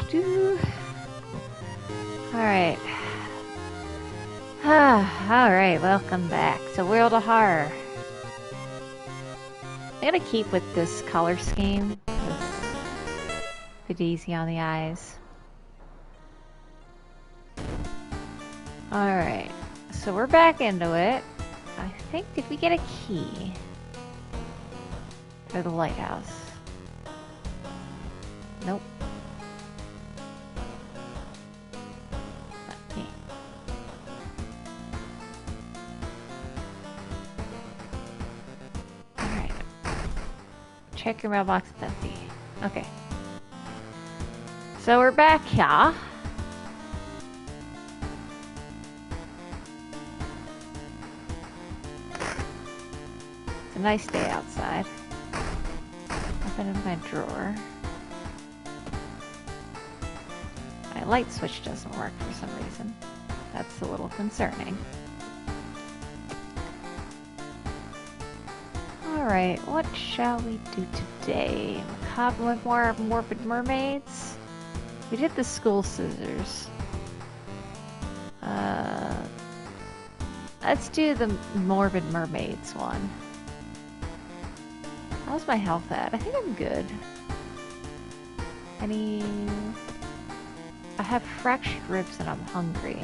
do. Alright. Alright, welcome back to World of Horror. I'm gonna keep with this color scheme. It's easy on the eyes. Alright, so we're back into it. I think, did we get a key? For the lighthouse? Nope. Not me. Alright. Check your mailbox, it's empty. Okay. So we're back here. It's a nice day outside. Open in my drawer. My light switch doesn't work for some reason. That's a little concerning. Alright, what shall we do today? Macabre with more morbid mermaids? We did the school scissors. Let's do the morbid mermaids one. How's my health at? I think I'm good. I have fractured ribs and I'm hungry.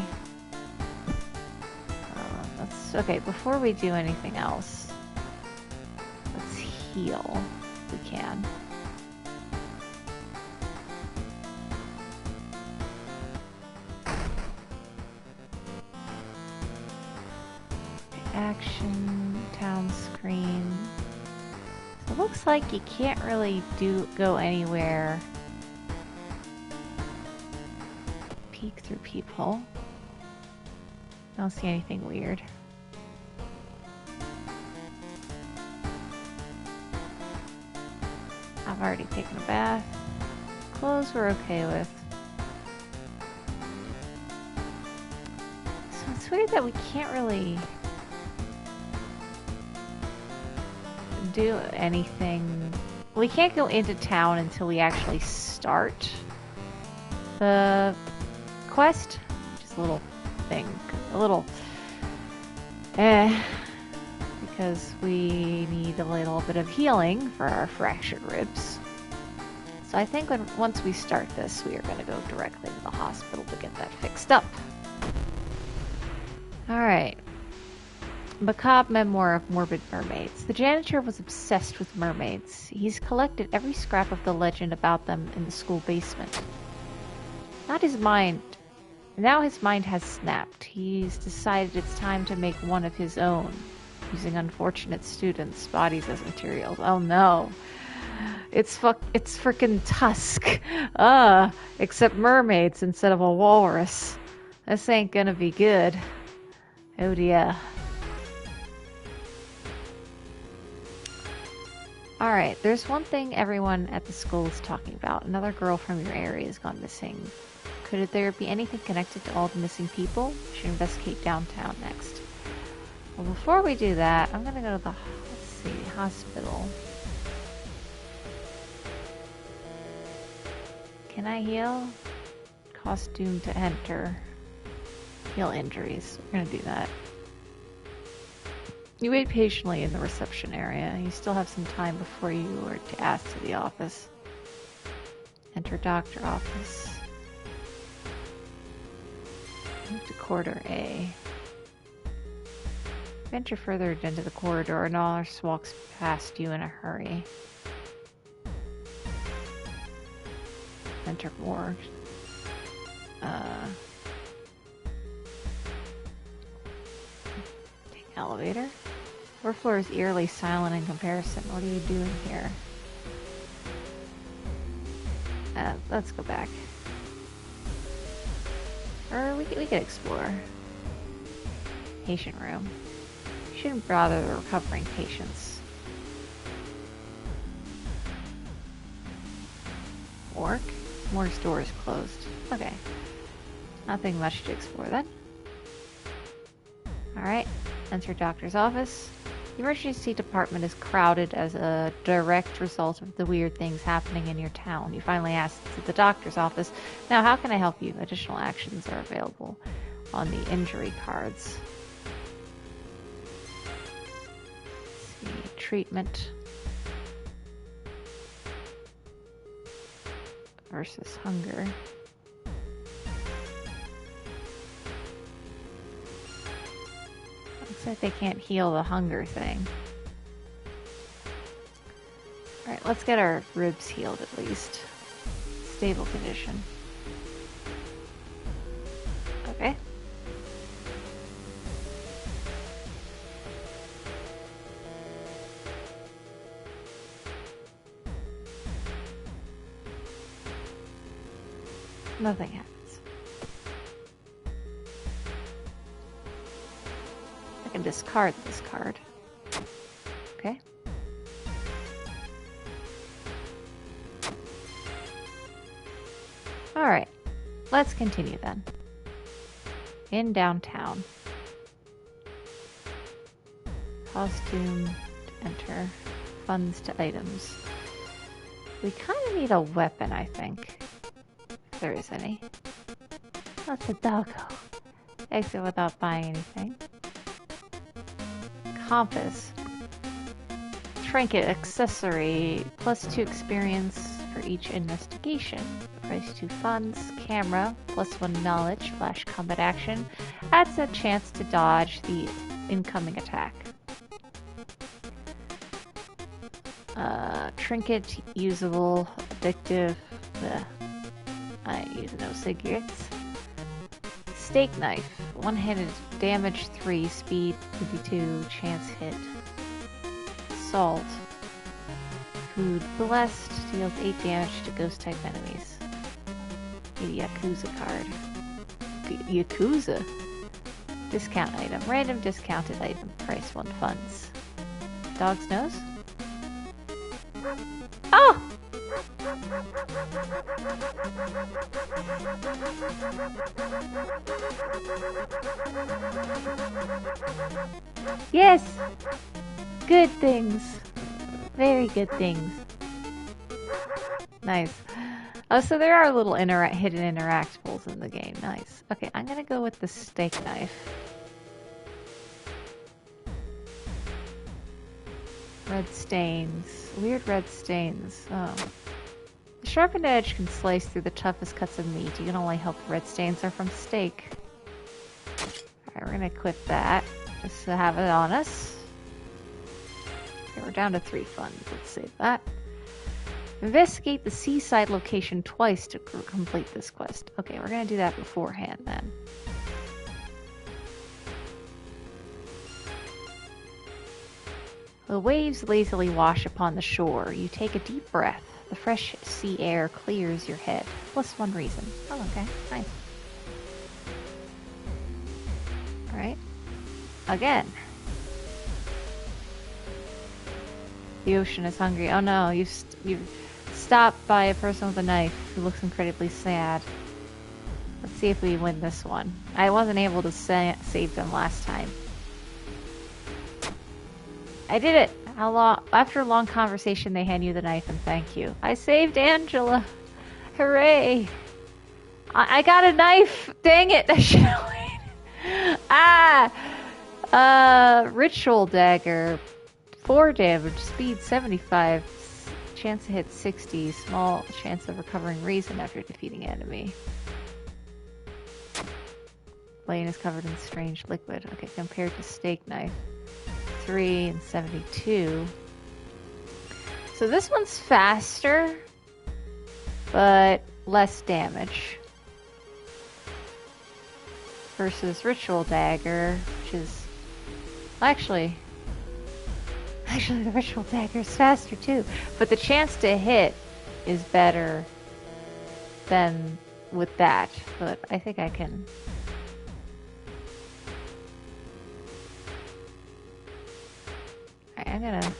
That's okay. Before we do anything else, let's heal if we can. Action, town screen. So it looks like you can't really go anywhere. Peek through peephole. I don't see anything weird. I've already taken a bath. Clothes we're okay with. So it's weird that we can't really do anything. We can't go into town until we actually start the quest. Just a little thing. A little because we need a little bit of healing for our fractured ribs. So I think once we start this, we are going to go directly to the hospital to get that fixed up. Alright. Macabre memoir of morbid mermaids. The janitor was obsessed with mermaids. He's collected every scrap of the legend about them in the school basement. Now his mind has snapped. He's decided it's time to make one of his own, using unfortunate students' bodies as materials. Oh no. It's frickin' Tusk. Except mermaids instead of a walrus. This ain't gonna be good. Oh dear. Alright, there's one thing everyone at the school is talking about. Another girl from your area has gone missing. Could there be anything connected to all the missing people? We should investigate downtown next. Well, before we do that, I'm gonna go to the, hospital. Can I heal? Costume to enter. Heal injuries. We're gonna do that. You wait patiently in the reception area. You still have some time before you are asked to the office. Enter doctor office. Move to corridor A. Venture further into the corridor, and a nurse walks past you in a hurry. Enter morgue. Take elevator. Your floor is eerily silent in comparison. What are you doing here? Let's go back. Or we could explore. Patient room. You shouldn't bother the recovering patients. Morgue? Morgue's door is closed. Okay. Nothing much to explore then. Alright. Enter doctor's office. The emergency department is crowded as a direct result of the weird things happening in your town. You finally ask to the doctor's office. Now, how can I help you? Additional actions are available on the injury cards. Let's see, treatment versus hunger. Looks like they can't heal the hunger thing. Alright, let's get our ribs healed at least. Stable condition. Okay. Nothing happens. I can discard this card. Okay. Alright. Let's continue then. In downtown. Costume to enter. Funds to items. We kind of need a weapon, I think. If there is any. That's a doggo. Exit without buying anything. Compass. Trinket accessory. +2 experience for each investigation. Price 2 funds. Camera. +1 knowledge. Flash combat action. Adds a chance to dodge the incoming attack. Trinket. Usable. Addictive. Bleh. I use no cigarettes. Steak knife. One-handed damage 3, speed 52, chance hit. Salt. Food blessed, deals 8 damage to ghost type enemies. A Yakuza card. Yakuza? Discount item. Random discounted item. Price 1 funds. Dog's nose? Oh! Yes! Good things. Very good things. Nice. Oh, so there are little hidden interactables in the game. Nice. Okay, I'm gonna go with the steak knife. Red stains. Weird red stains. Oh. The sharpened edge can slice through the toughest cuts of meat. You can only hope the red stains are from steak. Alright, we're gonna equip that. Just to have it on us. Okay, we're down to 3 funds. Let's save that. Investigate the seaside location twice to complete this quest. Okay, we're gonna do that beforehand then. The waves lazily wash upon the shore. You take a deep breath. The fresh sea air clears your head. +1 reason. Oh, okay. Nice. Alright. Again. The ocean is hungry. Oh no, you've stopped by a person with a knife who looks incredibly sad. Let's see if we win this one. I wasn't able to save them last time. I did it! How long? After a long conversation, they hand you the knife and thank you. I saved Angela! Hooray! I got a knife! Dang it! I should have waited. Ah! Ritual dagger. 4 damage, speed 75, chance to hit 60, small chance of recovering reason after defeating enemy. Blade is covered in strange liquid. Okay, compared to steak knife. 3 and 72. So this one's faster, but less damage. Versus ritual dagger, which is actually the ritual dagger is faster too, but the chance to hit is better than with that. But I think I can. Alright,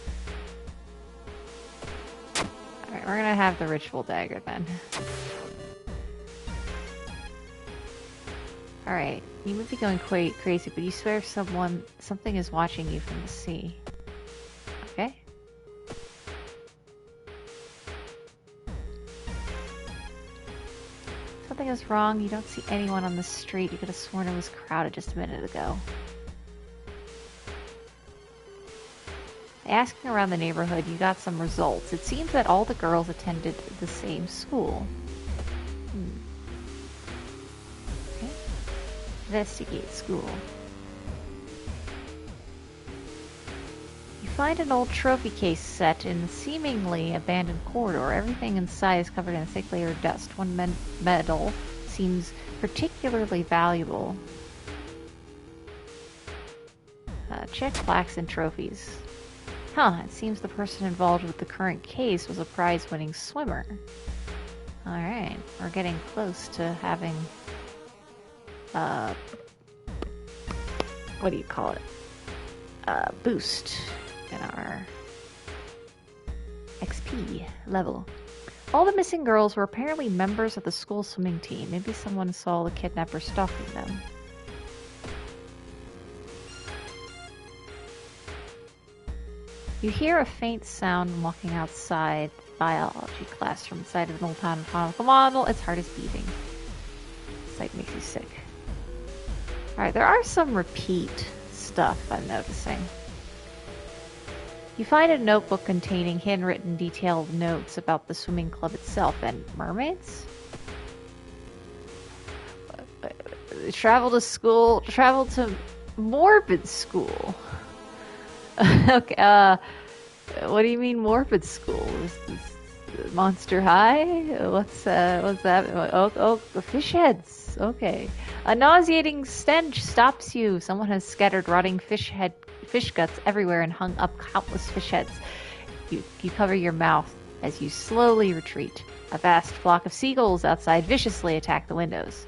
Alright, we're gonna have the ritual dagger then. Alright, you might be going quite crazy, but you swear something is watching you from the sea. Something is wrong. You don't see anyone on the street. You could have sworn it was crowded just a minute ago. Asking around the neighborhood, you got some results. It seems that all the girls attended the same school. Okay. Investigate school. You find an old trophy case set in a seemingly abandoned corridor. Everything inside is covered in a thick layer of dust. One medal seems particularly valuable. Check plaques and trophies. Huh, it seems the person involved with the current case was a prize-winning swimmer. Alright, we're getting close to having, what do you call it? Boost in our XP level. All the missing girls were apparently members of the school swimming team. Maybe someone saw the kidnapper stalking them. You hear a faint sound walking outside the biology classroom inside of an old-time anatomical model. Its heart is beating. The sight makes you sick. Alright, there are some repeat stuff I'm noticing. You find a notebook containing handwritten detailed notes about the swimming club itself and mermaids? Travel to morbid school. Okay, what do you mean morbid school? Is this Monster High? What's that? Oh, fish heads. Okay. A nauseating stench stops you. Someone has scattered rotting fish guts everywhere and hung up countless fish heads. You cover your mouth as you slowly retreat. A vast flock of seagulls outside viciously attack the windows.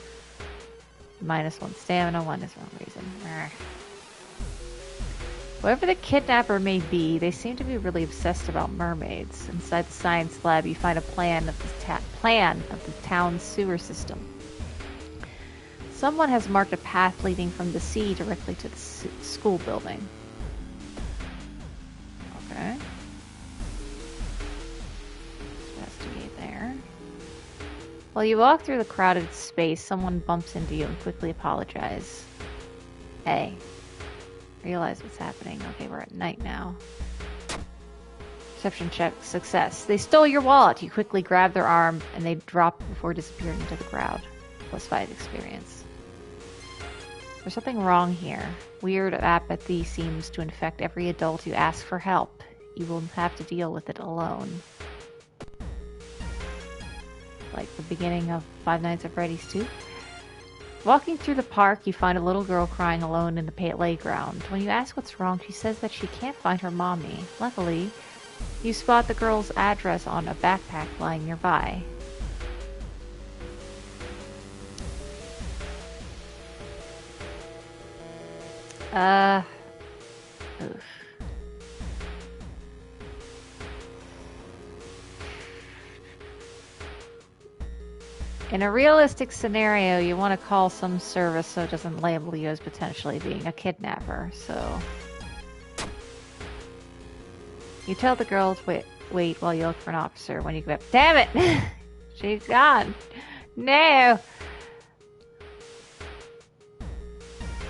-1 stamina, 1 is wrong reason. Whoever the kidnapper may be, they seem to be really obsessed about mermaids. Inside the science lab, you find a plan of the town's sewer system. Someone has marked a path leading from the sea directly to the school building. Okay. Investigate there. While you walk through the crowded space, someone bumps into you and quickly apologizes. Hey. Realize what's happening. Okay, we're at night now. Perception check success. They stole your wallet. You quickly grab their arm and they drop before disappearing into the crowd. +5 experience. There's something wrong here. Weird apathy seems to infect every adult you ask for help. You will have to deal with it alone. Like the beginning of Five Nights at Freddy's 2. Walking through the park, you find a little girl crying alone in the playground. When you ask what's wrong, she says that she can't find her mommy. Luckily, you spot the girl's address on a backpack lying nearby. Oof. In a realistic scenario, you want to call some service so it doesn't label you as potentially being a kidnapper, so... You tell the girl to wait while you look for an officer. When you get up, damn it! She's gone! No!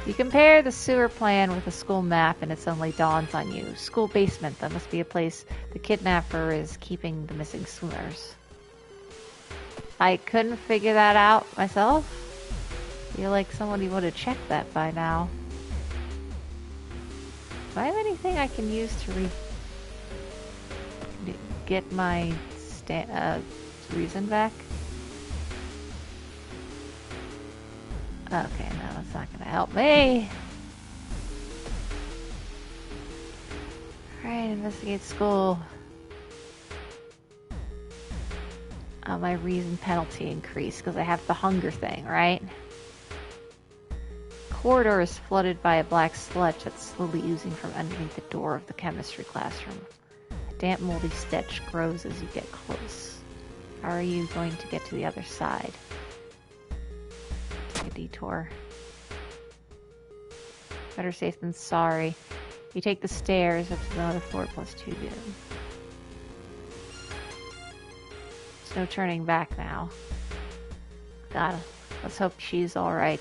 You compare the sewer plan with the school map and it suddenly dawns on you. School basement, that must be a place the kidnapper is keeping the missing swimmers. I couldn't figure that out myself. Feel like somebody would have checked that by now. Do I have anything I can use to get my reason back? Okay, no, that's not gonna help me. Alright, investigate school. My reason penalty increased because I have the hunger thing, right? Corridor is flooded by a black sludge that's slowly oozing from underneath the door of the chemistry classroom. A damp, moldy stench grows as you get close. How are you going to get to the other side? Take a detour. Better safe than sorry. You take the stairs up to another floor +2 doom. No turning back now. God, let's hope she's alright.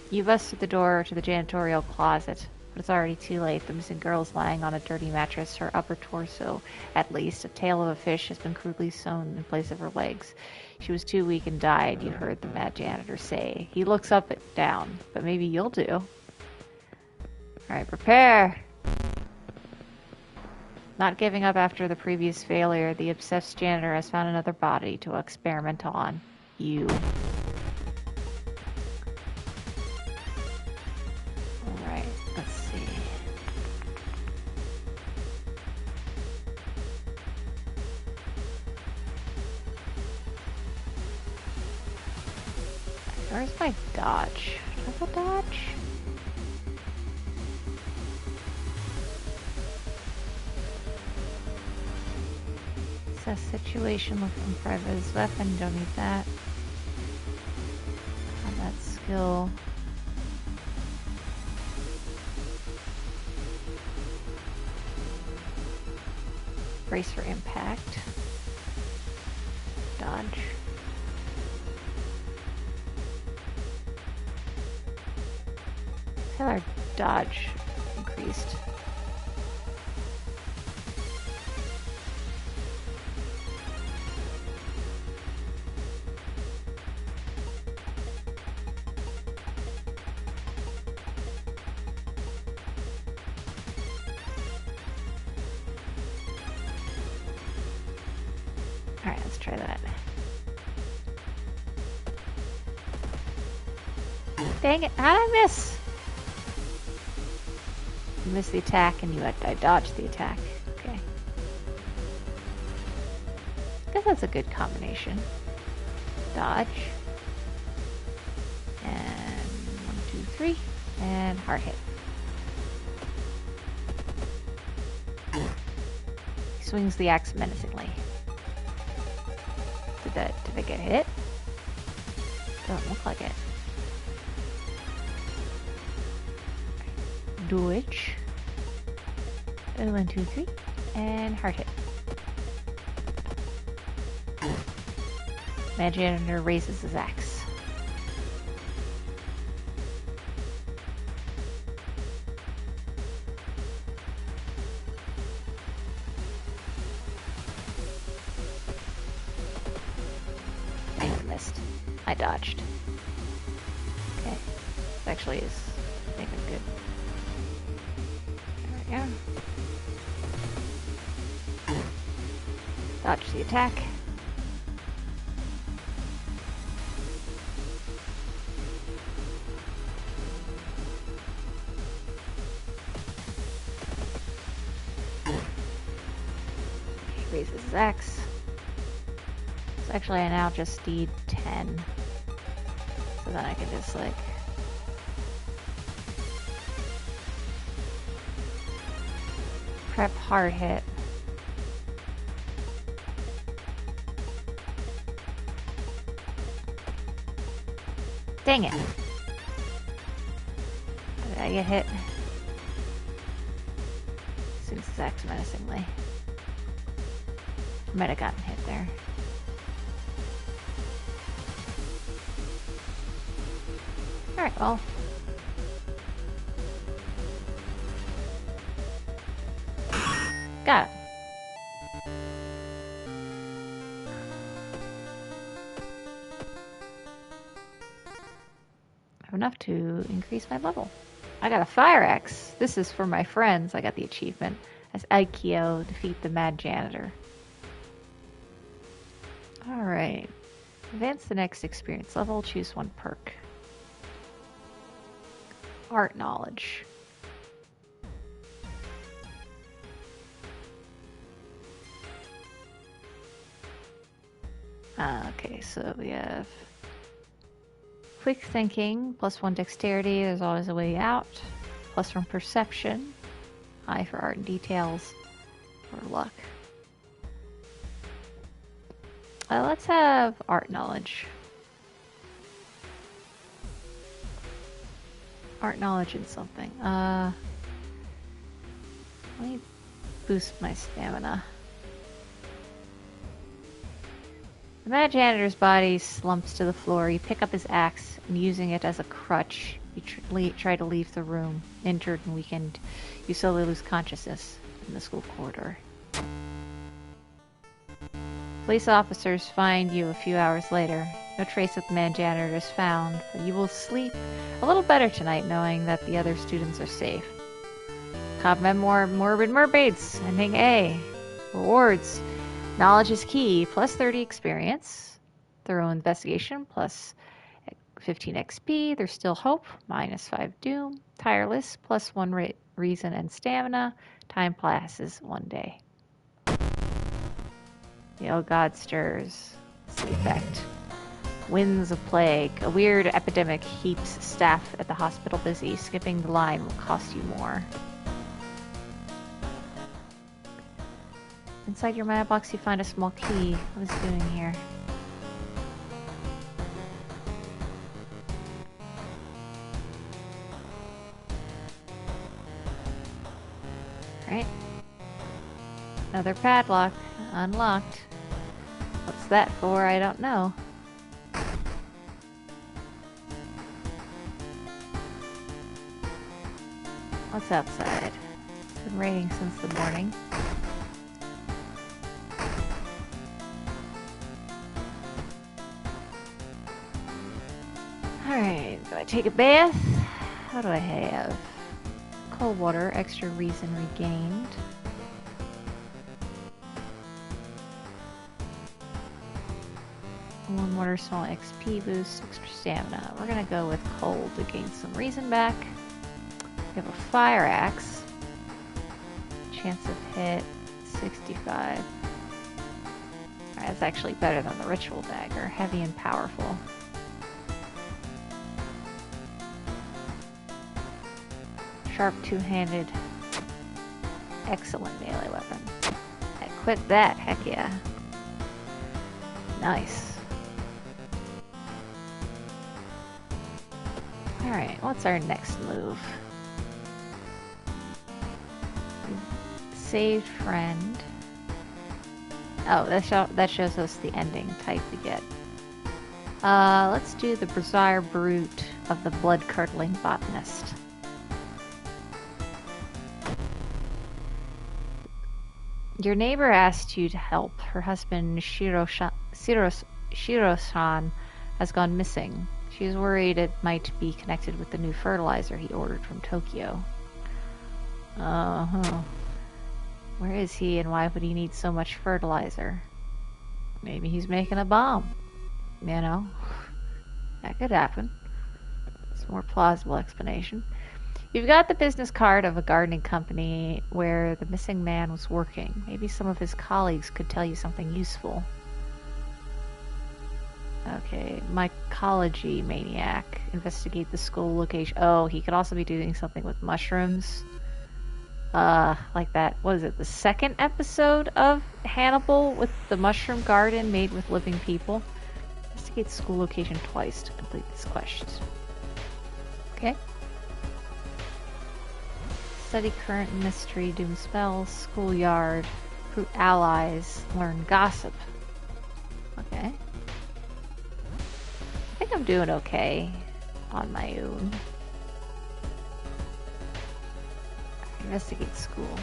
You busted the door to the janitorial closet, but it's already too late. The missing girl is lying on a dirty mattress, her upper torso, at least. A tail of a fish has been crudely sewn in place of her legs. She was too weak and died, you heard the mad janitor say. He looks up and down, but maybe you'll do. Alright, prepare! Not giving up after the previous failure, the obsessed janitor has found another body to experiment on. You. Alright, let's see. Where's my dodge? Do I have a dodge? Assess situation, look from private weapon, don't need that. Combat skill. Brace for impact. Dodge. Let's have our dodge increased. Alright, let's try that. Dang it, how did I miss? You missed the attack and I dodged the attack. Okay. I guess that's a good combination. Dodge. And 1, 2, 3. And hard hit. He swings the axe menacingly. Did I get hit? Don't look like it. Dodge. 1, 2, 3. And hard hit. Mad Janitor raises his axe. I dodged. Okay. This actually is making good. There we go. Dodge the attack. He raises his axe. So actually I now just need 10. So then I can just like prep hard hit. Dang it. Did I get hit? Swings his axe menacingly. Might have gotten hit there. Alright, well. Got it. I have enough to increase my level. I got a fire axe. This is for my friends. I got the achievement. As Aikyo, defeat the mad janitor. Alright. Advance the next experience level. Choose one perk. Art knowledge. Okay, so we have quick thinking, +1 dexterity, there's always a way out, +1 perception, high for art and details, or luck. Let's have art knowledge. Art knowledge in something. Let me boost my stamina. The mad janitor's body slumps to the floor. You pick up his axe and using it as a crutch, you try to leave the room. Injured and weakened, you slowly lose consciousness in the school corridor. Police officers find you a few hours later. No trace of the mad janitor is found, but you will sleep a little better tonight knowing that the other students are safe. Cobb Memoir Morbid Mermaids, ending A. Rewards. Knowledge is key, plus 30 experience. Thorough investigation, plus 15 XP. There's still hope, minus 5 doom. Tireless, plus 1 reason and stamina. Time passes 1 day. The old god stirs. It's the effect. Winds of plague. A weird epidemic keeps staff at the hospital busy. Skipping the line will cost you more. Inside your mailbox, you find a small key. What is it doing here? Right. Another padlock. Unlocked. What's that for? I don't know. What's outside? It's been raining since the morning. Alright, do I take a bath? What do I have? Cold water, extra reason regained. Warm water, small XP boost, extra stamina. We're gonna go with cold to gain some reason back. We have a fire axe. Chance of hit, 65. Alright, that's actually better than the ritual dagger. Heavy and powerful. Sharp two-handed. Excellent melee weapon. Equip that, heck yeah. Nice. Alright, what's our next move? Saved friend. Oh, that shows us the ending type to get. Let's do the Bizarre Brute of the Blood-Curdling Botanist. Your neighbor asked you to help. Her husband, Shiro-san, has gone missing. She is worried it might be connected with the new fertilizer he ordered from Tokyo. Uh-huh. Where is he and why would he need so much fertilizer? Maybe he's making a bomb. You know? That could happen. It's a more plausible explanation. You've got the business card of a gardening company where the missing man was working. Maybe some of his colleagues could tell you something useful. Okay, mycology maniac. Investigate the school location. Oh, he could also be doing something with mushrooms. Like that, what is it, the second episode of Hannibal with the mushroom garden made with living people? Investigate the school location twice to complete this quest. Okay. Study current mystery, doom spells, schoolyard, recruit allies, learn gossip. Okay. I think I'm doing okay on my own. Investigate school.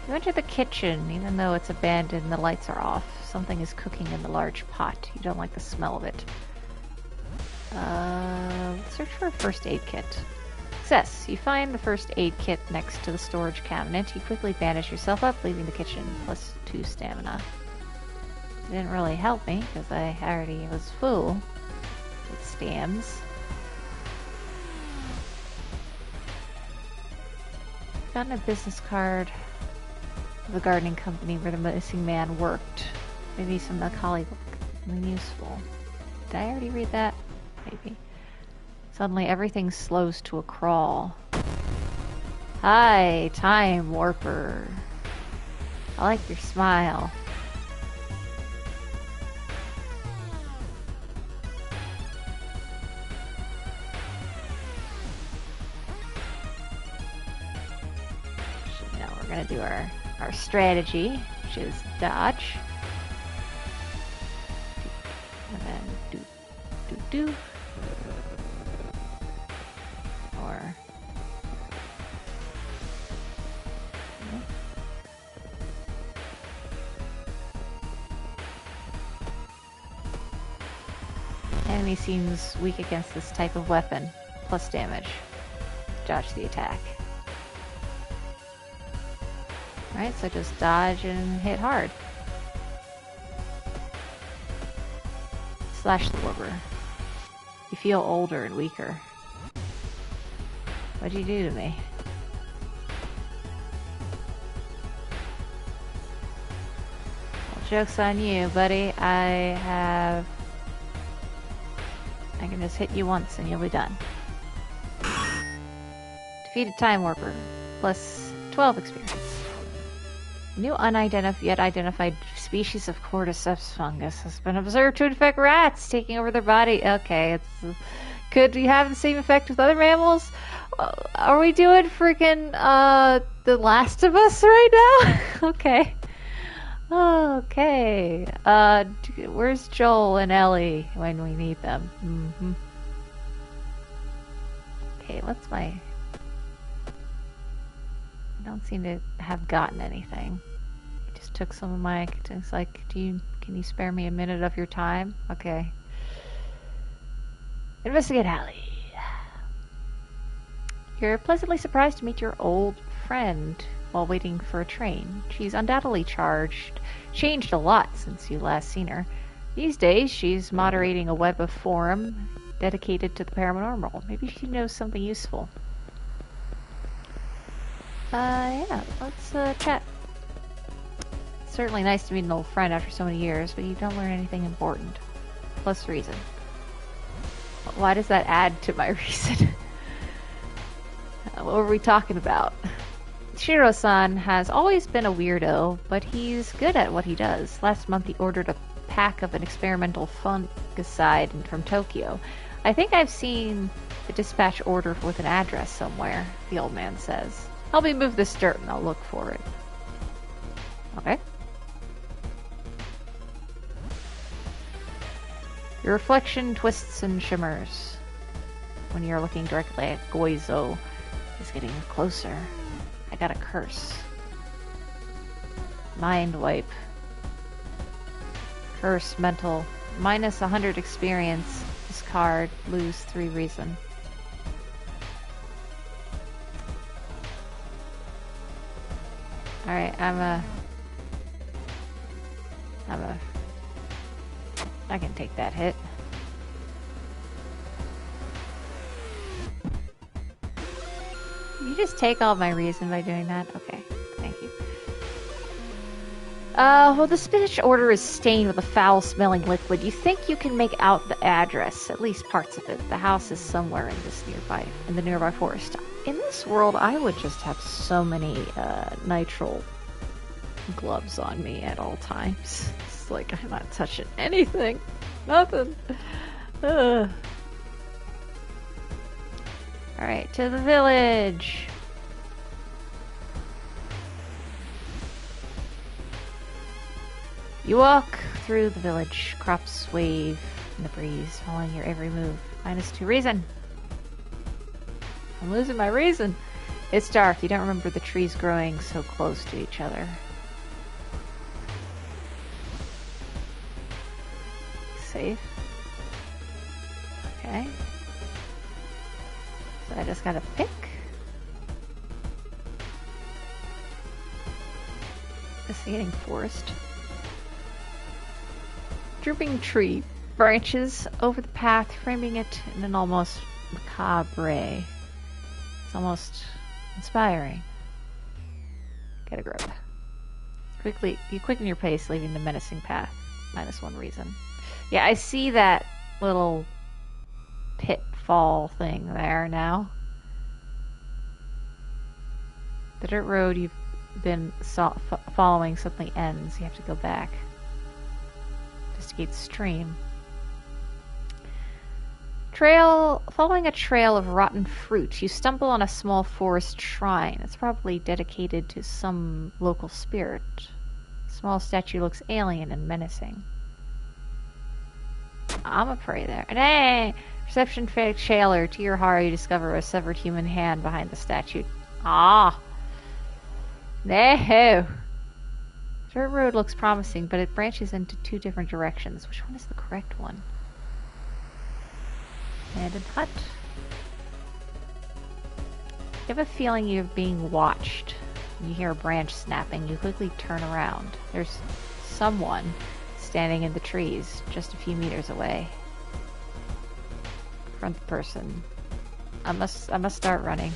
You enter the kitchen, even though it's abandoned and the lights are off. Something is cooking in the large pot. You don't like the smell of it. Search for a first aid kit. Success. You find the first aid kit next to the storage cabinet. You quickly bandage yourself up, leaving the kitchen, plus 2 stamina. It didn't really help me, because I already was full with stams. Gotten a business card of a gardening company where the missing man worked. Maybe some of the colleagues something useful. Did I already read that? Maybe. Suddenly everything slows to a crawl. Hi, Time Warper. I like your smile. Now we're gonna do our strategy, which is dodge. do. Or... Enemy seems weak against this type of weapon. Plus damage. Dodge the attack. Alright, so just dodge and hit hard. Slash the Warbler. You feel older and weaker. What'd you do to me? Well, joke's on you, buddy. I can just hit you once and you'll be done. Defeated Time Warper. Plus 12 experience. New unidentified yet identified species of cordyceps fungus has been observed to infect rats, taking over their body. Okay, it's could we have the same effect with other mammals? Are we doing freaking The Last of Us right now? Okay. Okay. Where's Joel and Ellie when we need them? Mm-hmm. Okay, what's my... I don't seem to have gotten anything. I just took some of my... It's like, can you spare me a minute of your time? Okay. Investigate Ellie. You're pleasantly surprised to meet your old friend while waiting for a train. She's undoubtedly changed a lot since you last seen her. These days, she's moderating a web of forum dedicated to the paranormal. Maybe she knows something useful. Yeah, let's chat. It's certainly nice to meet an old friend after so many years, but you don't learn anything important. Plus reason. Why does that add to my reason? What were we talking about? Shiro-san has always been a weirdo, but he's good at what he does. Last month he ordered a pack of an experimental fungicide from Tokyo. I think I've seen the dispatch order with an address somewhere, the old man says. Help me move this dirt and I'll look for it. Okay. Your reflection twists and shimmers when you're looking directly at Goizo. He's getting closer. I got a curse. Mind wipe. Curse mental. Minus 100 experience. Discard. Lose 3 reason. Alright, I can take that hit. You just take all my reason by doing that? Okay, thank you. Well, the spinach order is stained with a foul-smelling liquid. You think you can make out the address, at least parts of it. The house is somewhere in the nearby forest. In this world, I would just have so many nitrile gloves on me at all times. It's like I'm not touching anything. Nothing. Alright, to the village. You walk through the village. Crops wave in the breeze, following your every move. Minus 2 reason. I'm losing my reason. It's dark. You don't remember the trees growing so close to each other. Safe. Okay. So I just gotta pick. Investigating forest. Drooping tree branches over the path, framing it in an almost macabre ray. It's almost inspiring. Get a grip. You quicken your pace, leaving the menacing path. Minus 1 reason. Yeah, I see that little pitfall thing there now. The dirt road you've been following suddenly ends. You have to go back. Investigate stream. Following a trail of rotten fruit, you stumble on a small forest shrine. It's probably dedicated to some local spirit. The small statue looks alien and menacing. I'm a prey there. And hey! Perception failure. To your horror, you discover a severed human hand behind the statue. Ah! No! Dirt road looks promising, but it branches into 2 different directions. Which one is the correct one? Abandoned hut. You have a feeling you're being watched. You hear a branch snapping. You quickly turn around. There's someone standing in the trees, just a few meters away. Front person. I must start running.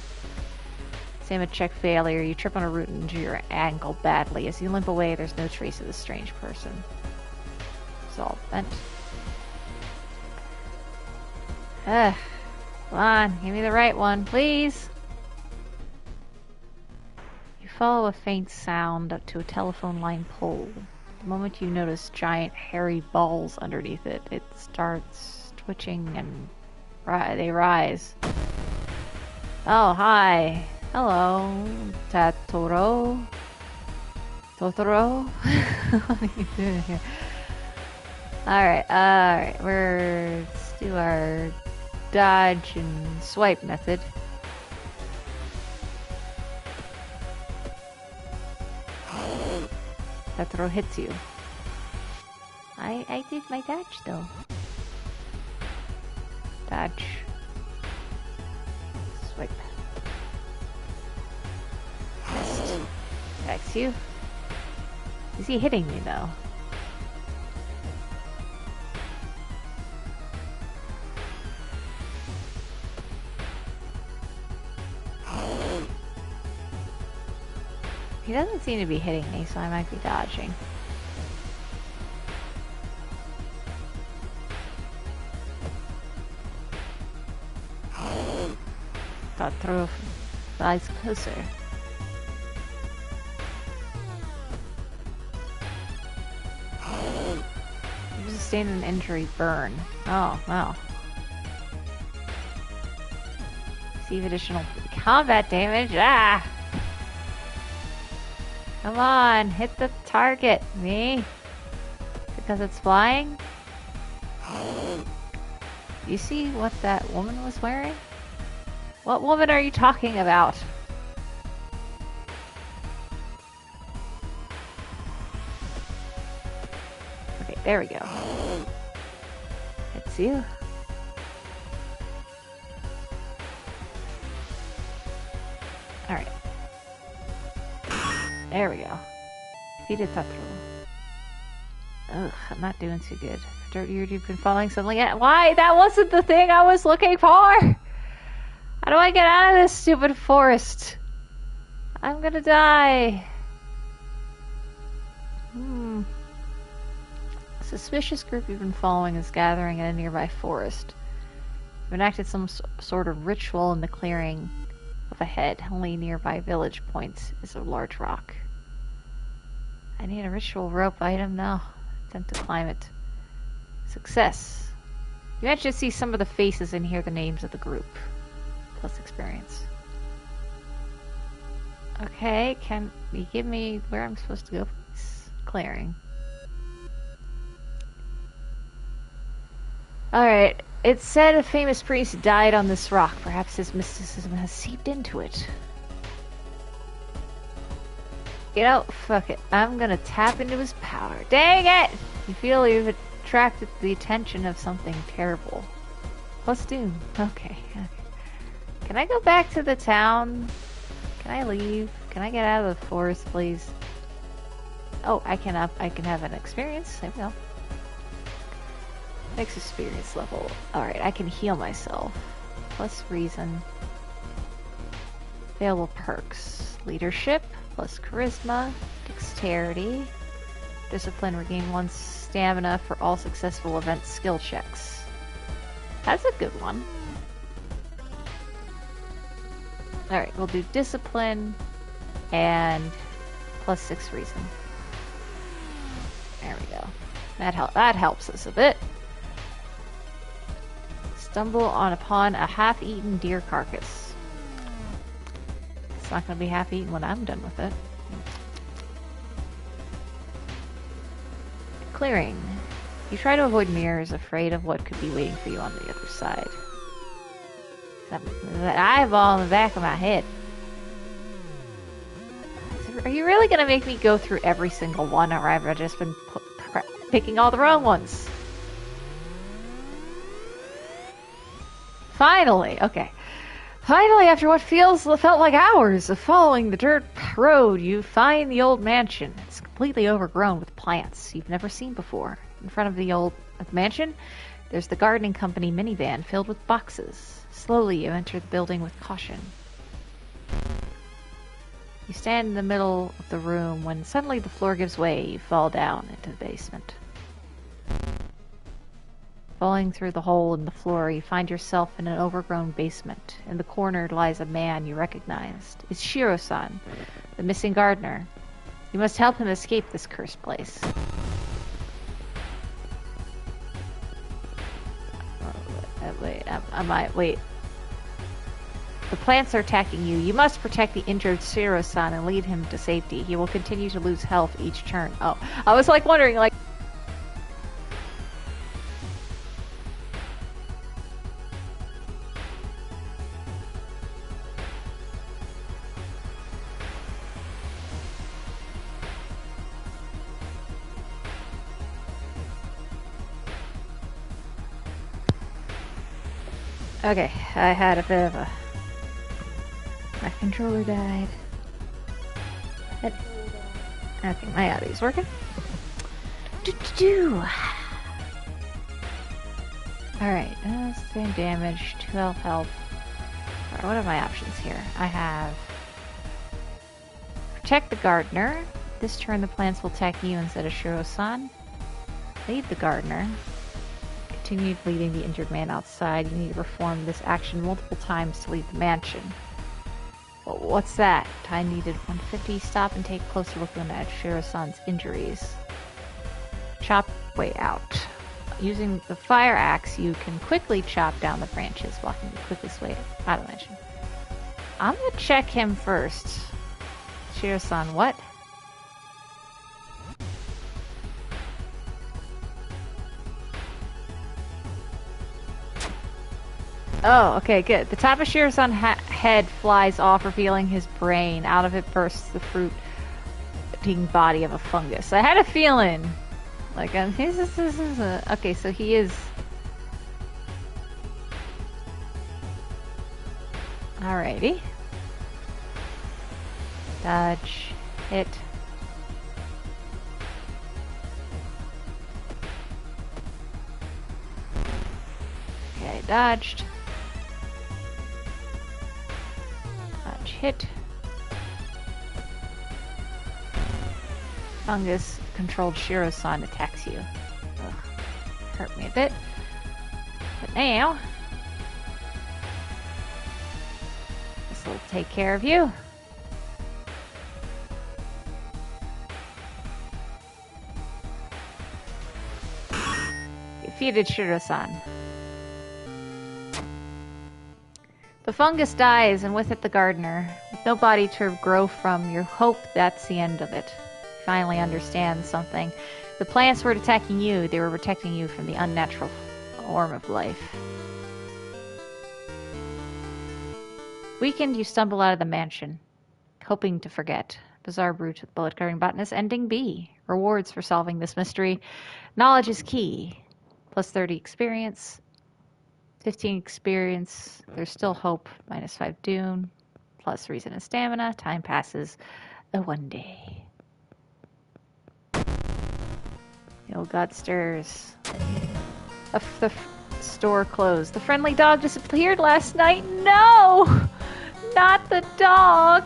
Same check failure. You trip on a root and injure your ankle badly. As you limp away, there's no trace of the strange person. It's all bent. Ugh. Come on, give me the right one, please. You follow a faint sound up to a telephone line pole. The moment you notice giant hairy balls underneath it, it starts twitching and they rise. Oh, hi. Hello, Totoro. Totoro? What are you doing here? Alright, let's do our dodge and swipe method. Totoro hits you. I did my dodge though. Dodge. Swipe. Missed. Attacks you. Is he hitting me though? He doesn't seem to be hitting me, so I might be dodging. Totoro flies closer. You sustained an injury burn. Oh, wow. Receive additional combat damage. Ah! Come on, hit the target, me. Because it's flying? You see what that woman was wearing? What woman are you talking about? Okay, there we go. It's you. Alright. There we go. Defeated Totoro. Ugh, I'm not doing too good. You've been following something. Why? That wasn't the thing I was looking for! How do I get out of this stupid forest? I'm gonna die. A suspicious group you've been following is gathering in a nearby forest. You've enacted some sort of ritual in the clearing of a head. Only nearby village points is a large rock. I need a ritual rope item now. Attempt to climb it. Success. You managed to see some of the faces and hear the names of the group. Plus experience. Okay, can you give me where I'm supposed to go, please? Clearing. Alright, it said a famous priest died on this rock. Perhaps his mysticism has seeped into it. You know, fuck it. I'm gonna tap into his power. Dang it! You feel you've attracted the attention of something terrible. Plus doom. Okay. Can I go back to the town? Can I leave? Can I get out of the forest, please? Oh, I can have an experience. There we go. Next experience level. Alright, I can heal myself. Plus reason. Available perks. Leadership. Plus charisma. Dexterity. Discipline. Regain 1 stamina for all successful event skill checks. That's a good one. Alright, we'll do discipline and plus 6 reason. There we go. That helps us a bit. Stumble upon a half-eaten deer carcass. It's not going to be half-eaten when I'm done with it. Clearing. You try to avoid mirrors, afraid of what could be waiting for you on the other side. That eyeball in the back of my head. Are you really gonna make me go through every single one, or have I just been picking all the wrong ones? Finally, okay. Finally, after what felt like hours of following the dirt road, you find the old mansion. It's completely overgrown with plants you've never seen before. In front of the mansion, there's the gardening company minivan filled with boxes. Slowly, you enter the building with caution. You stand in the middle of the room when suddenly the floor gives way. You fall down into the basement. Falling through the hole in the floor, you find yourself in an overgrown basement. In the corner lies a man you recognized. It's Shiro-san, the missing gardener. You must help him escape this cursed place. Wait. The plants are attacking you. You must protect the injured Shiro-san and lead him to safety. He will continue to lose health each turn. Oh, I was like wondering, like... Okay, I had a bit of a... My controller died. Okay, my audio's working. Alright, sustain damage, 12 health. Alright, what are my options here? I have... Protect the gardener. This turn the plants will attack you instead of Shiro-san. Lead the gardener. Continue leading the injured man outside. You need to perform this action multiple times to leave the mansion. Well, what's that? Time needed 150. Stop and take a closer look at Shiro-san's injuries. Chop way out. Using the fire axe, you can quickly chop down the branches, blocking the quickest way out of the mansion. I'm gonna check him first. Shiro-san, what? Oh, okay, good. The top of Shiro-san's head flies off, revealing his brain. Out of it bursts the fruit-eating body of a fungus. I had a feeling. Like, okay, so he is... Alrighty. Dodge. Hit. Okay, dodged. Hit. Fungus controlled Shiro-san attacks you. Ugh, hurt me a bit. But now, this will take care of you. Defeated Shiro-san. The fungus dies, and with it the gardener. With no body to grow from, you hope that's the end of it. You finally understand something. The plants weren't attacking you, they were protecting you from the unnatural form of life. Weakened, you stumble out of the mansion, hoping to forget. Bizarre brute with bullet carrying botanist. Ending B. Rewards for solving this mystery. Knowledge is key. Plus 30 experience. 15 experience, there's still hope, minus 5 Dune, plus reason and stamina, time passes, one day. The old god stirs. The store closed. The friendly dog disappeared last night. No! Not the dog!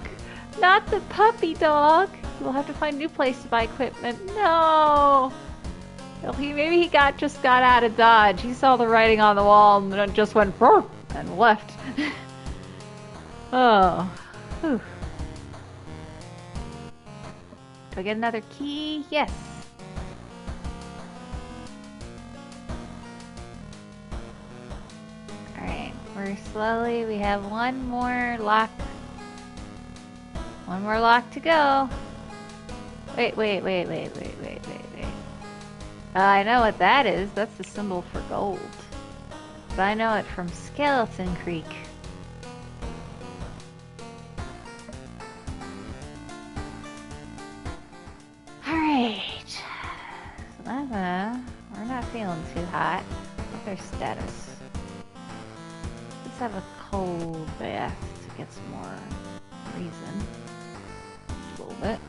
Not the puppy dog! We'll have to find a new place to buy equipment. No! Maybe he just got out of Dodge. He saw the writing on the wall and just went and left. Oh. Whew. Do I get another key? Yes. Alright, we have one more lock. One more lock to go. Wait. I know what that is. That's the symbol for gold. But I know it from Skeleton Creek. Alright. So that's, we're not feeling too hot. What's our status? Let's have a cold bath to get some more reason. A little bit.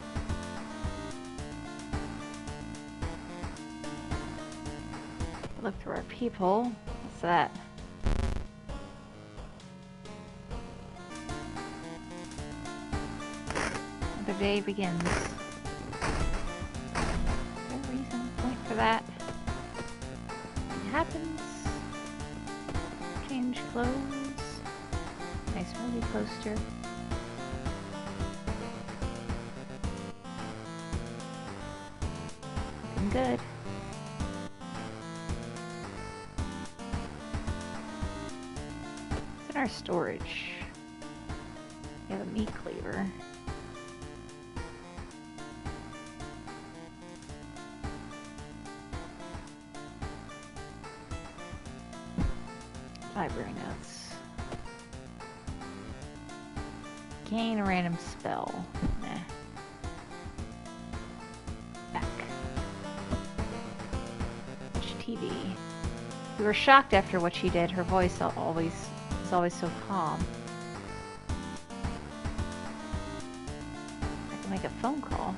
Look through our people. What's that? Another day begins. Is there a reason point for that? It happens. Change clothes. Nice movie poster. Looking good. What's in our storage? We have a meat cleaver. Library notes. Gain a random spell. Nah. Back. Watch TV. We were shocked after what she did. Her voice was always so calm. I can make a phone call.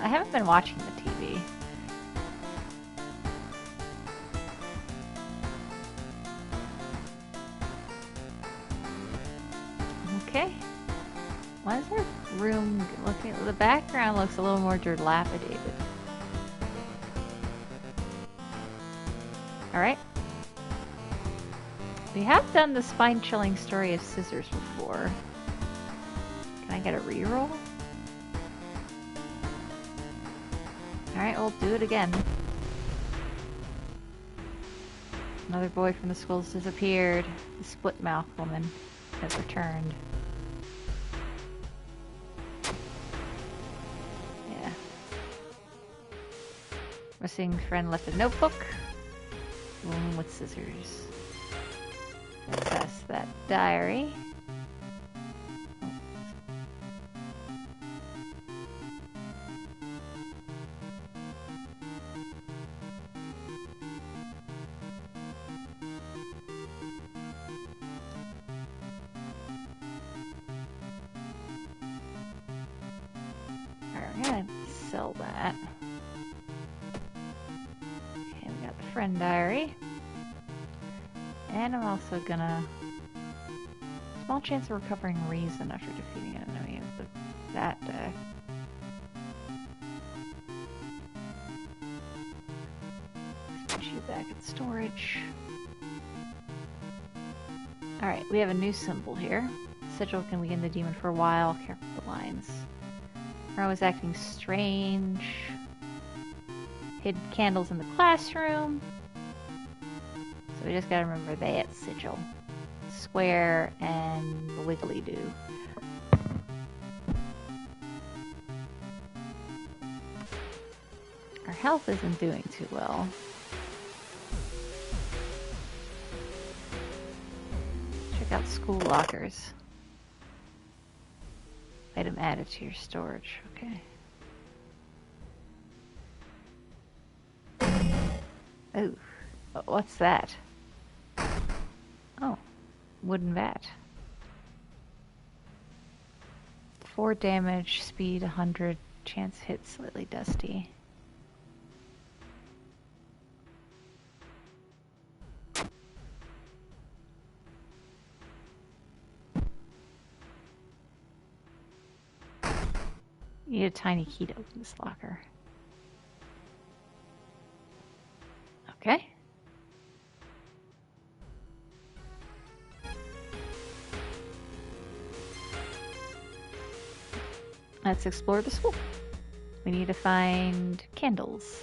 I haven't been watching the TV. Okay. Why is our room looking? The background looks a little more dilapidated. Alright. We have done the spine-chilling story of Scissors before. Can I get a reroll? Alright, we'll do it again. Another boy from the schools disappeared. The split-mouth woman has returned. Yeah. Missing friend left a notebook. Woman with scissors. Access that diary. Alright, we're gonna sell that. Okay, we got the friend diary. And I'm also gonna... Small chance of recovering reason after defeating an enemy with that deck. Let's put you back in storage. Alright, we have a new symbol here. Sigil can weaken the demon for a while. Careful with the lines. We're always acting strange. Hid candles in the classroom. So we just gotta remember that sigil. Square and the wiggly do. Our health isn't doing too well. Check out school lockers. Item added to your storage. Okay. Oh, what's that? Oh, wooden vat. 4 damage, speed 100, chance hit slightly dusty. You need a tiny key to open this locker. Okay. Let's explore the school. We need to find candles.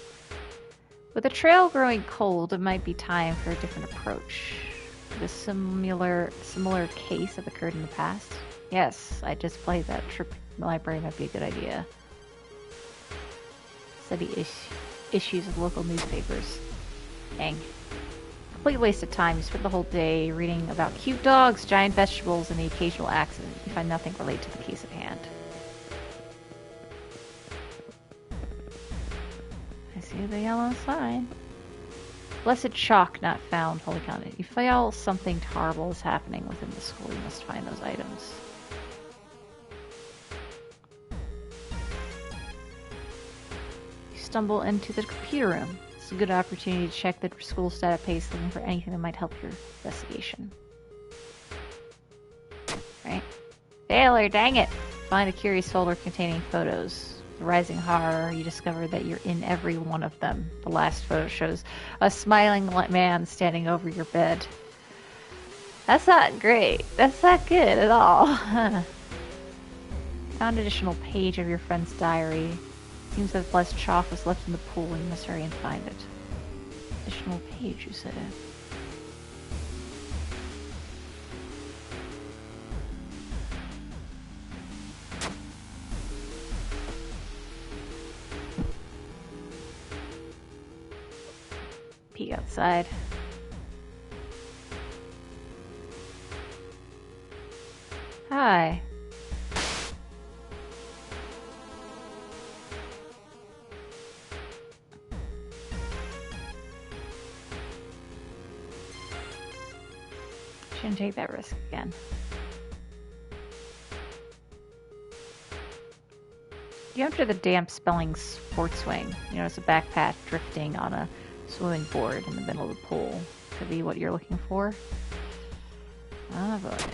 With the trail growing cold, it might be time for a different approach. The similar case have occurred in the past. Yes, I just played that The library might be a good idea. Study issues of local newspapers. Dang. Complete waste of time. You spend the whole day reading about cute dogs, giant vegetables, and the occasional accident. You find nothing related to the case at hand. I see the yellow sign. Blessed chalk not found. Holy cow. If you feel something horrible is happening within the school, you must find those items. You stumble into the computer room. It's a good opportunity to check the school's database, looking for anything that might help your investigation. Right? Failure, dang it! Find a curious folder containing photos. The rising horror, you discover that you're in every one of them. The last photo shows a smiling man standing over your bed. That's not great. That's not good at all. Found an additional page of your friend's diary. Seems that blessed chalk was left in the pool. You must hurry and find it. Additional page, you said. Peek outside. Hi. Shouldn't take that risk again. You enter the damp spelling sports wing. You notice a backpack drifting on a swimming board in the middle of the pool. Could be what you're looking for. Ah, but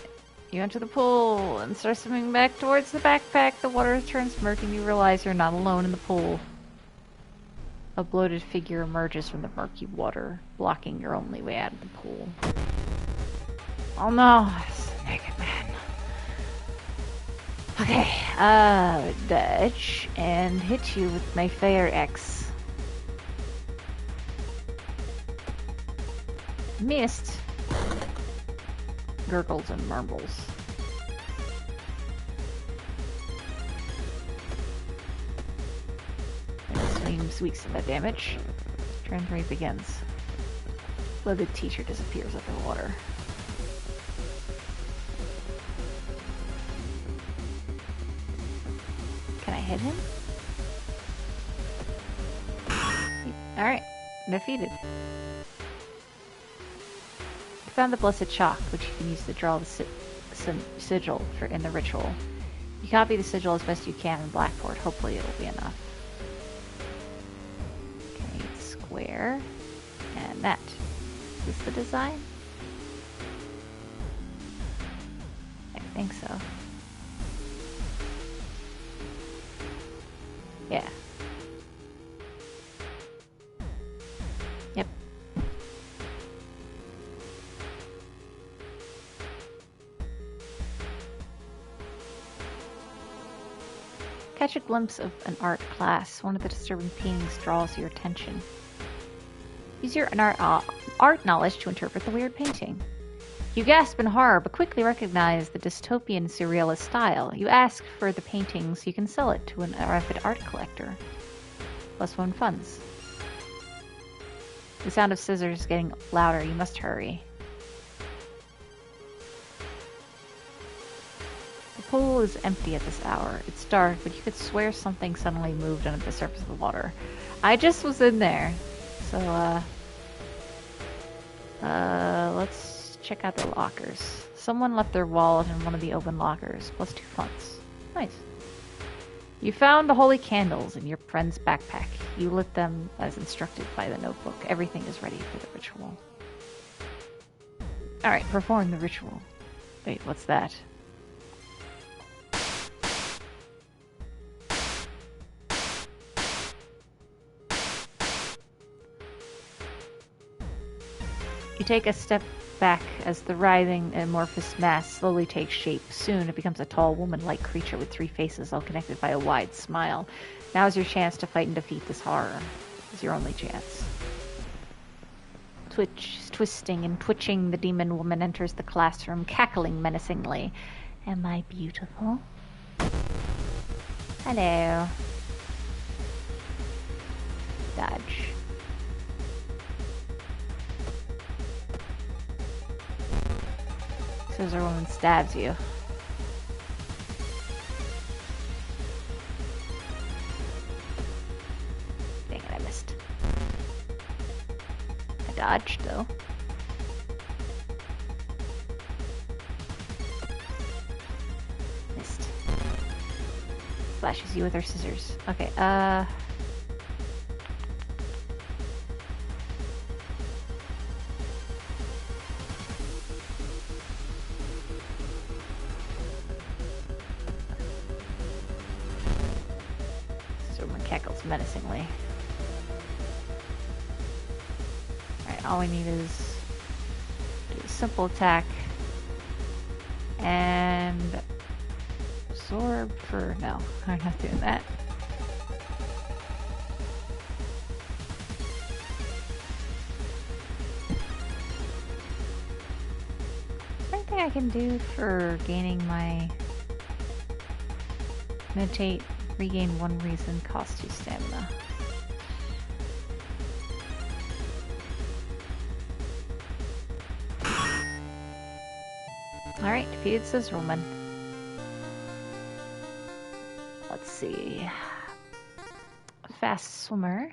you enter the pool and start swimming back towards the backpack. The water turns murky and you realize you're not alone in the pool. A bloated figure emerges from the murky water, blocking your only way out of the pool. Oh no, it's the naked man. Okay, dodge and hit you with my fire axe. Missed. Gurgles and mumbles. Seems weeks of that damage. Turn 3 begins. The teacher disappears underwater. Can I hit him? Alright, defeated. You found the blessed chalk, which you can use to draw the sigil in the ritual. You copy the sigil as best you can in Blackboard. Hopefully it will be enough. Okay, square. And that. Is this the design? I think so. Yeah. Yep. Catch a glimpse of an art class. One of the disturbing paintings draws your attention. Use your art knowledge to interpret the weird painting. You gasp in horror, but quickly recognize the dystopian surrealist style. You ask for the painting so you can sell it to an avid art collector. +1 funds. The sound of scissors is getting louder. You must hurry. The pool is empty at this hour. It's dark, but you could swear something suddenly moved under the surface of the water. I just was in there. So, let's check out the lockers. Someone left their wallet in one of the open lockers. +2 funds. Nice. You found the holy candles in your friend's backpack. You lit them as instructed by the notebook. Everything is ready for the ritual. Alright, perform the ritual. Wait, what's that? You take a step back as the writhing amorphous mass slowly takes shape. Soon it becomes a tall woman-like creature with 3 faces all connected by a wide smile. Now is your chance to fight and defeat this horror. It's your only chance. Twisting and twitching, the demon woman enters the classroom, cackling menacingly. Am I beautiful? Hello. Dodge. Scissor woman stabs you. Dang it, I missed. I dodged though. Missed. Slashes you with her scissors. Okay, Someone cackles menacingly. Alright, all we need is do a simple attack and absorb for no, I'm not doing that. Is there anything I can do for gaining my meditate? Regain 1 reason, cost 2 stamina. Alright, defeated Scissorwoman. Let's see. Fast swimmer.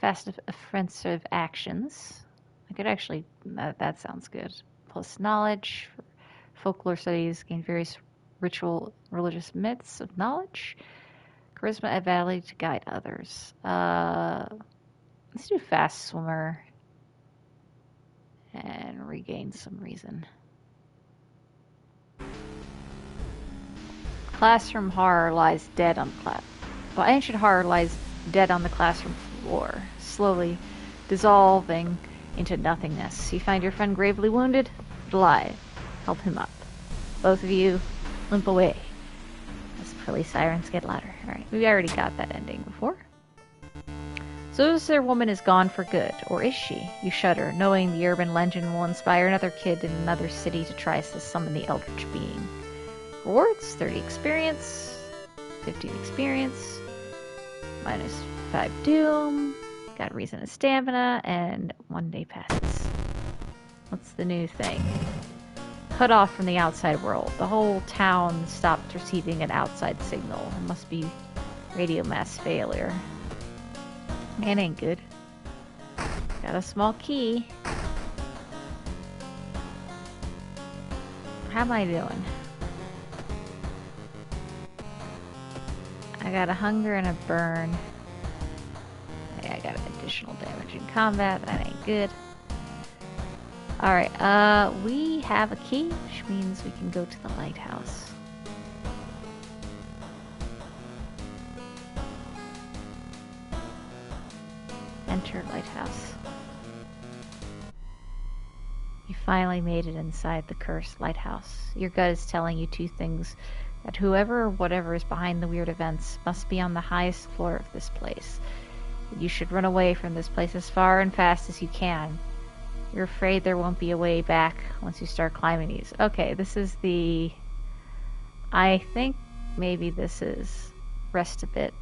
Fast offensive actions. I could actually, that sounds good. Plus knowledge, folklore studies, gain various ritual religious myths of knowledge. Charisma ability to guide others. Let's do fast swimmer and regain some reason. Classroom horror lies dead on the ancient horror lies dead on the classroom floor, slowly dissolving into nothingness. You find your friend gravely wounded, but alive. Help him up. Both of you limp away. As police sirens get louder. Alright, we already got that ending before. So this woman is gone for good, or is she? You shudder, knowing the urban legend will inspire another kid in another city to try to summon the eldritch being. Rewards, 30 experience, 15 experience, minus 5 doom, got reason and stamina, and 1 day passes. What's the new thing? Cut off from the outside world. The whole town stopped receiving an outside signal. It must be radio mass failure. Man, ain't good. Got a small key. How am I doing? I got a hunger and a burn. Yeah, I got additional damage in combat. That ain't good. Alright, we have a key, which means we can go to the lighthouse. Enter lighthouse. You finally made it inside the cursed lighthouse. Your gut is telling you 2 things. That whoever or whatever is behind the weird events must be on the highest floor of this place. You should run away from this place as far and fast as you can. You're afraid there won't be a way back once you start climbing these. Okay, this is the... I think maybe this is rest a bit.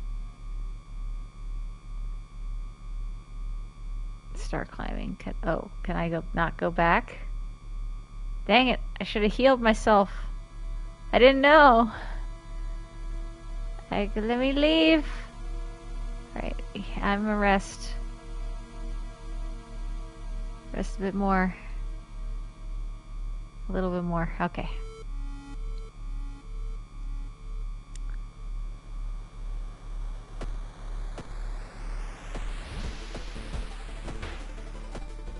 Start climbing. Can I not go back? Dang it, I should have healed myself. I didn't know. Let me leave. Right, I'm a rest. Rest a bit more. A little bit more. Okay.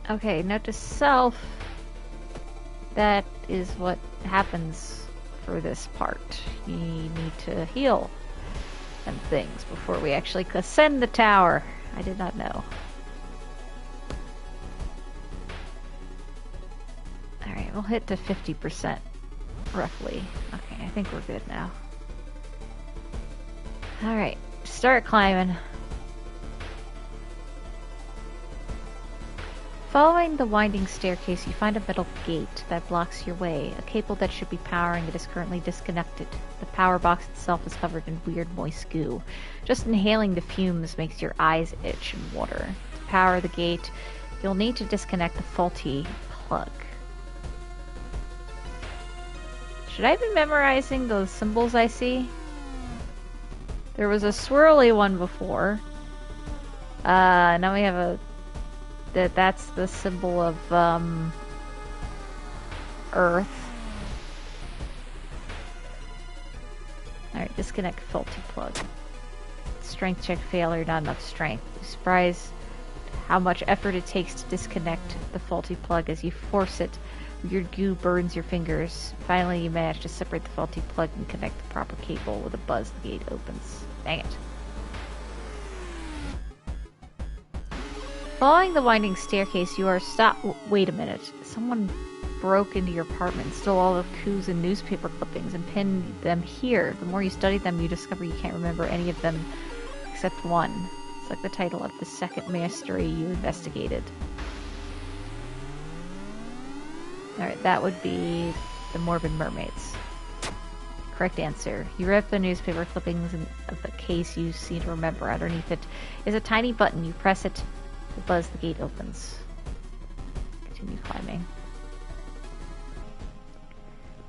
Okay, note to self. That is what happens for this part. You need to heal and things before we actually ascend the tower. I did not know. Alright, we'll hit to 50% roughly. Okay, I think we're good now. Alright, start climbing. Following the winding staircase, you find a metal gate that blocks your way. A cable that should be powering it is currently disconnected. The power box itself is covered in weird moist goo. Just inhaling the fumes makes your eyes itch and water. To power the gate, you'll need to disconnect the faulty plug. Should I be memorizing those symbols I see? There was a swirly one before. Now we have a... That's the symbol of, Earth. Alright, disconnect faulty plug. Strength check failure, not enough strength. You're surprised how much effort it takes to disconnect the faulty plug. As you force it, weird goo burns your fingers. Finally, you manage to separate the faulty plug and connect the proper cable. With a buzz, the gate opens. Dang it. Following the winding staircase, you are stopped. Wait a minute. Someone broke into your apartment, stole all the coups and newspaper clippings, and pinned them here. The more you study them, you discover you can't remember any of them except one. It's like the title of the second mystery you investigated. Alright, that would be the Morbid Mermaids. Correct answer. You rip the newspaper clippings of the case you seem to remember. Underneath it is a tiny button. You press it. The buzz, the gate opens. Continue climbing.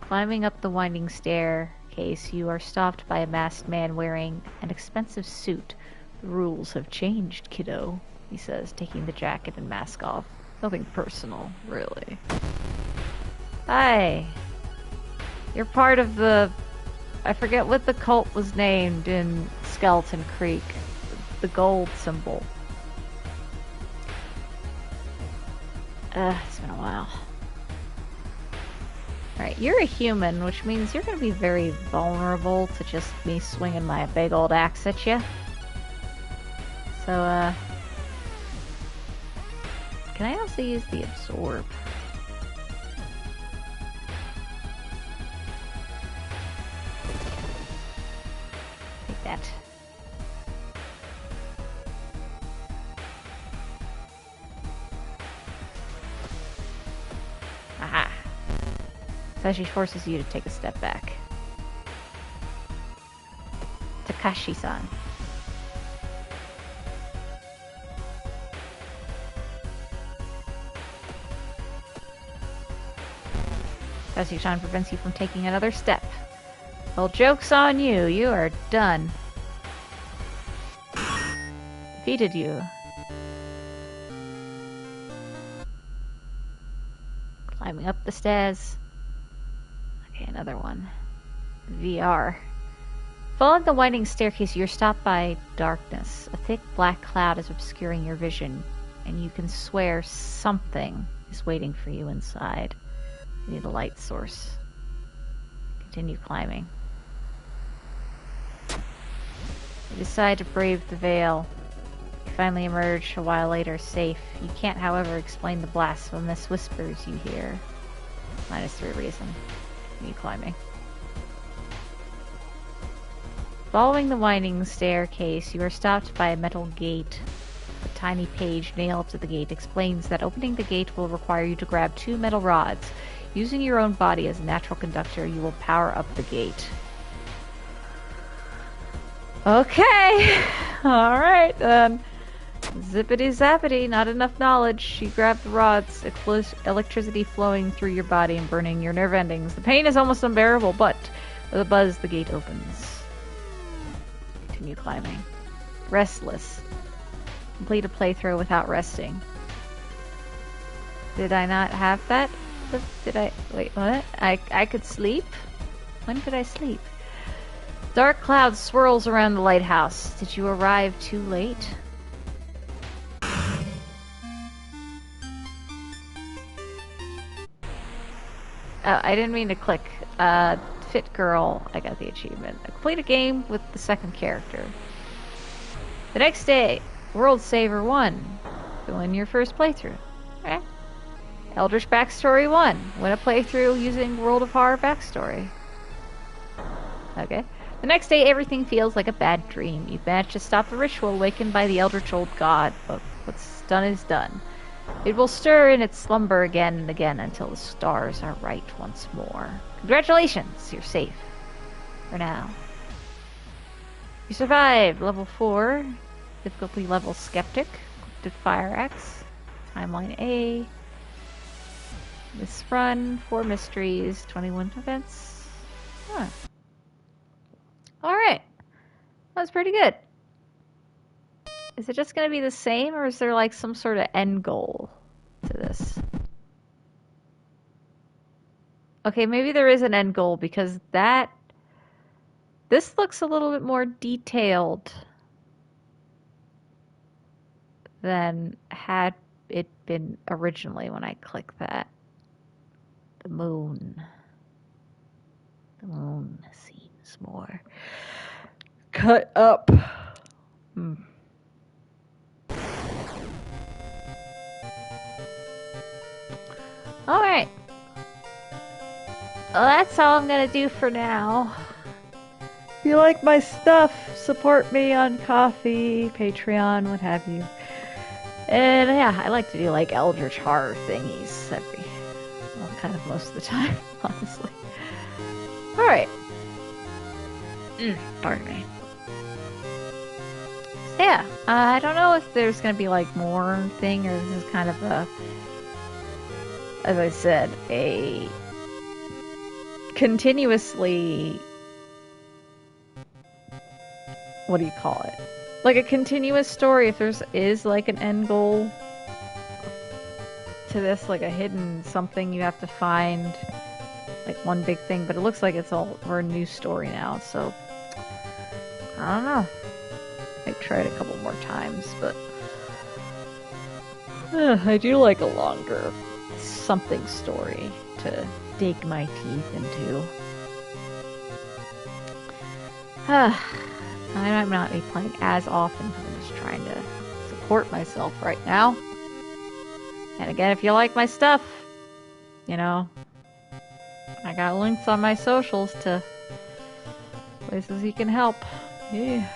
Climbing up the winding staircase, you are stopped by a masked man wearing an expensive suit. The rules have changed, kiddo, he says, taking the jacket and mask off. Nothing personal, really. Hi. You're part of the... I forget what the cult was named in Skeleton Creek. The gold symbol. It's been a while. Alright, you're a human, which means you're going to be very vulnerable to just me swinging my big old axe at you. So, can I also use the absorb? Take that. Aha. So she forces you to take a step back. Takashi-san. Takashi-san prevents you from taking another step. Well, joke's on you. You are done. Defeated you. Climbing up the stairs. Okay, another one. VR. Following the winding staircase, you're stopped by darkness. A thick black cloud is obscuring your vision, and you can swear something is waiting for you inside. You need a light source. Continue climbing. You decide to brave the veil. You finally emerge a while later, safe. You can't, however, explain the blasphemous whispers you hear. -3 reason. Continue climbing. Following the winding staircase, you are stopped by a metal gate. A tiny page nailed to the gate explains that opening the gate will require you to grab 2 metal rods. Using your own body as a natural conductor, you will power up the gate. Okay! Alright then. Zippity zappity, not enough knowledge. You grab the rods, electricity flowing through your body and burning your nerve endings. The pain is almost unbearable, but with a buzz, the gate opens. Continue climbing. Restless. Complete a playthrough without resting. Did I not have that? Did I? Wait, what? I could sleep? When could I sleep? Dark cloud swirls around the lighthouse. Did you arrive too late? Oh, I didn't mean to click. Fit Girl, I got the achievement. I complete a game with the second character. The next day, World Saver 1. Win your first playthrough. Okay. Eldritch Backstory 1. Win a playthrough using World of Horror Backstory. Okay. The next day, everything feels like a bad dream. You've managed to stop the ritual awakened by the Eldritch Old God, but what's done is done. It will stir in its slumber again and again until the stars are right once more. Congratulations, you're safe. For now. You survived. Level 4. Difficulty level Skeptic. Did Fire X. Timeline A. This run. 4 mysteries. 21 events. Huh. Alright. That was pretty good. Is it just going to be the same, or is there like some sort of end goal to this? Okay, maybe there is an end goal, because this looks a little bit more detailed than had it been originally when I clicked that. The moon. The moon seems more cut up. Alright. Well, that's all I'm gonna do for now. If you like my stuff, support me on Ko-fi, Patreon, what have you. And yeah, I like to do like Eldritch Horror thingies kind of most of the time, honestly. Alright. Pardon me. So yeah, I don't know if there's gonna be like more thing, or this is kind of a, as I said, a continuously, what do you call it? Like a continuous story, if is like an end goal to this, like a hidden something you have to find, like one big thing, but it looks like we're a new story now, so I don't know. I've tried a couple more times, but I do like a longer something story to dig my teeth into. I might not be playing as often, I'm just trying to support myself right now. And again, if you like my stuff, you know, I got links on my socials to places you can help. Yeah.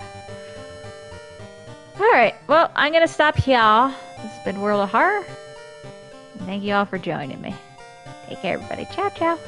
Alright, well, I'm gonna stop here. This has been World of Horror. Thank you all for joining me. Take care, everybody. Ciao, ciao.